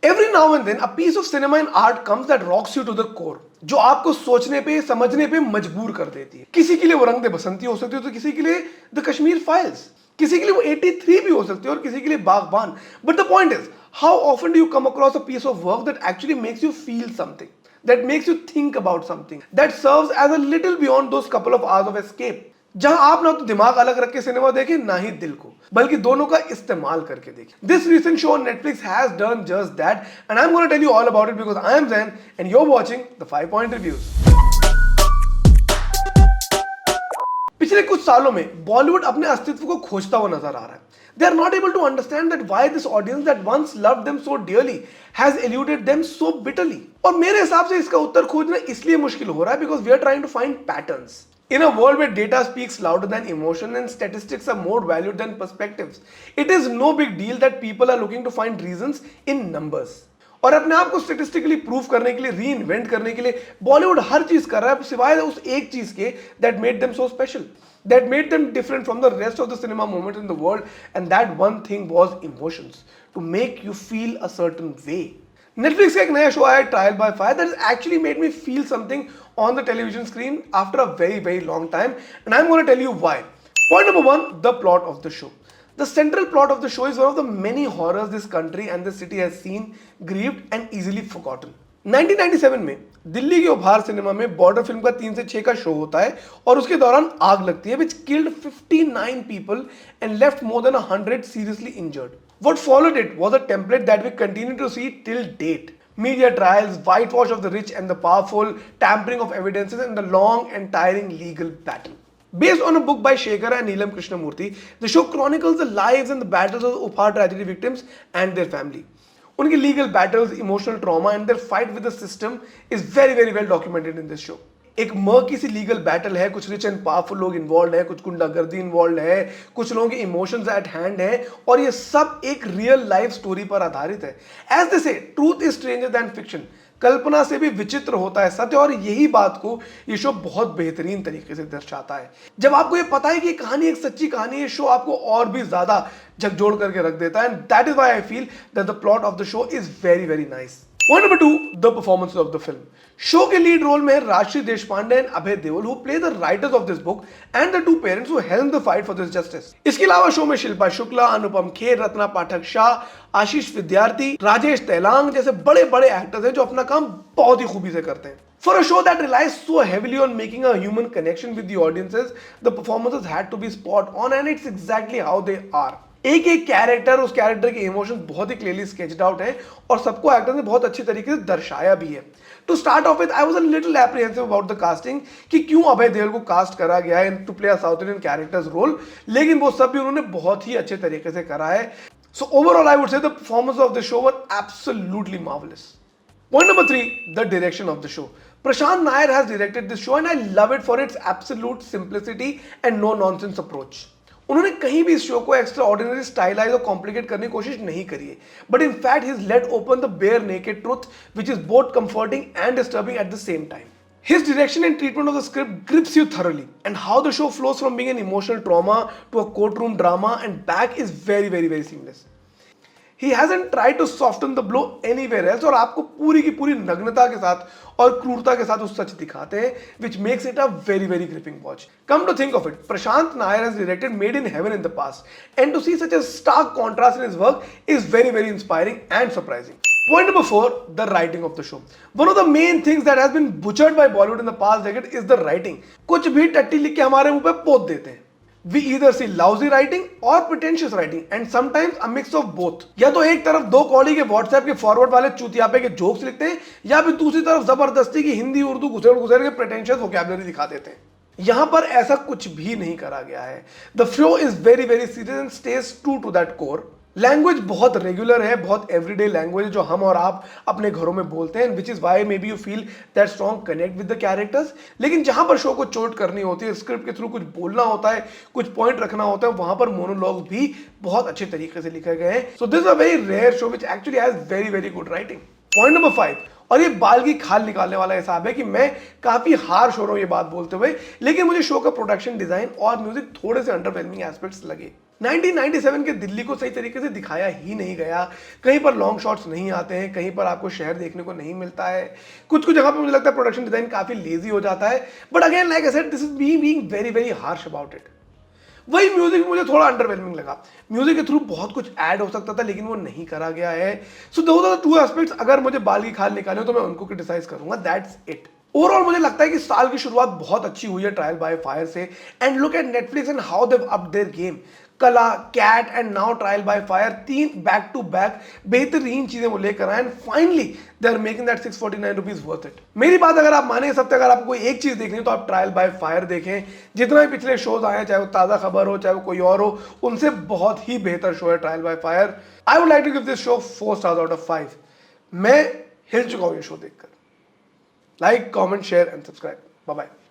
Every now and then a piece of cinema and art comes that rocks you to the core, जो आपको सोचने पे समझने पे मजबूर कर देती है। किसी के लिए वो रंग दे बसंती हो सकती है, तो किसी के लिए द कश्मीर फाइल्स, किसी के लिए वो 83 भी हो सकती है और किसी के लिए Baghban. But the point is, how often do you come across a piece of work that actually makes you feel something, that makes you think about something, that serves as a little beyond those couple of hours of escape, जहां आप ना तो दिमाग अलग रख के cinema देखें ना ही दिल को, बल्कि दोनों का इस्तेमाल करके देखें। This recent show on Netflix has done just that, and I'm going to tell you all about it because I am Zain and you're watching the 5 Point Reviews. पिछले कुछ सालों में बॉलीवुड अपने अस्तित्व को खोजता हुआ नजर आ रहा है। They are not able to understand that why this audience that once loved them so dearly has eluded them so bitterly. और मेरे हिसाब से इसका उत्तर खोजना इसलिए मुश्किल हो रहा है because we are trying to find patterns. In a world where data speaks louder than emotion and statistics are more valued than perspectives, it is no big deal that people are looking to find reasons in numbers. और अपने आप को statistically prove करने के लिए, री invent करने के लिए बॉलीवुड हर चीज कर रहा है सिवाय उस एक चीज के that made them so special, that made them different from the rest of the cinema moment in the world, and that one thing was emotions, to make you feel a certain way. Netflix का एक नया show आया trial by fire that has actually made me feel something on the television screen after a very long time, and I'm going to tell you why. Point number 1, the plot of the show. The central plot of the show is one of the many horrors this country and this city has seen, grieved and easily forgotten. 1997 में दिल्ली के उपहार cinema में border film का 3 से 6 का show होता है और उसके दौरान आग लगती है, which killed 59 people and left more than 100 seriously injured. What followed it was a template that we continue to see till date. Media trials, whitewash of the rich and the powerful, tampering of evidences, and the long and tiring legal battle. Based on a book by Shekhar and Neelam Krishnamurthy, the show chronicles the lives and the battles of Upar tragedy victims and their family. उनकी legal battles, emotional trauma and their fight with the system is very well documented in this show. एक murky सी legal battle है, कुछ rich and powerful लोग involve है, कुछ गुंडागर्दी involve है, कुछ लोगों के इमोशंस एट हैंड है, और ये सब एक रियल लाइफ स्टोरी पर आधारित है। As they say, truth is stranger than fiction, कल्पना से भी विचित्र होता है सत्य, और यही बात को ये शो बहुत बेहतरीन तरीके से दर्शाता है। जब आपको ये पता है कि कहानी एक सच्ची कहानी है, शो आपको और भी ज्यादा झकझोर करके रख देता है, and that is why I feel that the plot of the show is very nice. Point number 2, the performance of the film. Show के लीड रोल में Rajshri Deshpande and Abhay Deol, who play the writers of this book and the two parents who help the fight for this justice. इसके अलावा show में शिल्पा शुक्ला, अनुपम खेर, रत्ना पाठक शाह, आशीष विद्यार्थी, राजेश तेलांग जैसे बड़े actors हैं जो अपना काम बहुत ही खूबी से करते हैं। For a show that relies so heavily on making a human connection with the audiences, the performances had to be spot on, and it's exactly how they are. एक कैरेक्टर, उस कैरेक्टर के इमोशंस बहुत ही clearly sketched out है और सबको actor ने बहुत अच्छी तरीके से दर्शाया भी है। To start off with, I was a little apprehensive about the casting कि क्यों अभय देओल को कास्ट करा गया है to play a South Indian characters role, लेकिन वो सब भी उन्होंने बहुत ही अच्छे तरीके से करा है। So overall I would say the performance of the show were absolutely marvellous. Point number 3, the direction of the show. Prashant Nair has directed this show and I love it for its absolute simplicity and no nonsense approach. उन्होंने कहीं भी इस show को extra ordinary stylise और complicate करने की कोशिश नहीं करी है, but in fact he has let open the bare naked truth which is both comforting and disturbing at the same time. His direction and treatment of the script grips you thoroughly, and how the show flows from being an emotional trauma to a courtroom drama and back is very seamless. He hasn't tried to soften the blow anywhere else, और आपको पूरी की पूरी नग्नता के साथ और क्रूरता के साथ उस सच दिखाते हैं, which makes it a very gripping watch. Come to think of it, Prashant Nair has directed Made in Heaven in the past, and to see such a stark contrast in his work is very inspiring and surprising. Point number 4, the writing of the show. One of the main things that has been butchered by Bollywood in the past decade is the writing. कुछ भी टट्टी लिख के हमारे मुंह पे पोत देते हैं. We either see lousy writing or pretentious writing, and sometimes a mix of both. या तो एक तरफ दो कौड़ी के व्हाट्सएप के फॉरवर्ड वाले चूतियापे के जोक्स लिखते हैं, या फिर दूसरी तरफ जबरदस्ती की हिंदी उर्दू घुसेड़ के प्रेटेंशियस वोकैबुलरी दिखा देते हैं. यहां पर ऐसा कुछ भी नहीं करा गया है. The show is very serious and stays true to that core. Language बहुत रेगुलर है, बहुत एवरीडे लैंग्वेज जो हम और आप अपने घरों में बोलते हैं, which is why maybe you feel that strong connect with the characters. लेकिन जहां पर शो को चोट करनी होती है, स्क्रिप्ट के थ्रू कुछ बोलना होता है, कुछ पॉइंट रखना होता है, वहां पर मोनोलॉग भी बहुत अच्छे तरीके से लिखे गए हैं. So this is a very rare show which actually has very good writing. Point number 5, और ये बाल की खाल निकालने वाला हिसाब है कि मैं काफी हार्श हो रहा हूं ये बात बोलते हुए, लेकिन मुझे शो का प्रोडक्शन डिजाइन और म्यूजिक थोड़े से अंडरवेलमिंग एस्पेक्ट्स लगे. 1997 के दिल्ली को सही तरीके से दिखाया ही नहीं गया। कहीं पर लॉन्ग शॉट्स नहीं आते हैं, कहीं पर आपको शहर देखने को नहीं मिलता है। कुछ कुछ जगह पे मुझे लगता है प्रोडक्शन डिजाइन काफी लेजी हो जाता है। But again like I said, this is me being very very harsh about it. वही म्यूजिक भी मुझे थोड़ा अंडरवेलमिंग लगा। म्यूजिक के थ्रू बहुत कुछ ऐड हो सकता था, लेकिन वो नहीं करा गया है। So those are the two aspects. अगर मुझे बाल की खाल निकाले हो तो मैं उनको क्रिटिसाइज करूंगा, दैट्स इट। ओवरऑल मुझे लगता है कि साल की शुरुआत बहुत अच्छी हुई है ट्रायल बाय फायर से। And look at Netflix and how they've up their game. Qala, Cat and now trial by fire, 3 back to back बेहतरीन चीजें वो लेकर आए। And finally they are making that 649 rupees worth it. मेरी बात अगर आप माने, इस हफ्ते अगर आपको कोई एक चीज देखनी है तो आप ट्रायल बाय फायर देखें। जितना भी पिछले शोज आए हैं, चाहे वो ताजा खबर हो चाहे वो कोई और हो, उनसे बहुत ही बेहतर शो है trial by fire. I would like to give this show 4 stars out of 5। मैं हिल चुका हूं ये शो देखकर। Like, comment, share and subscribe. Bye bye.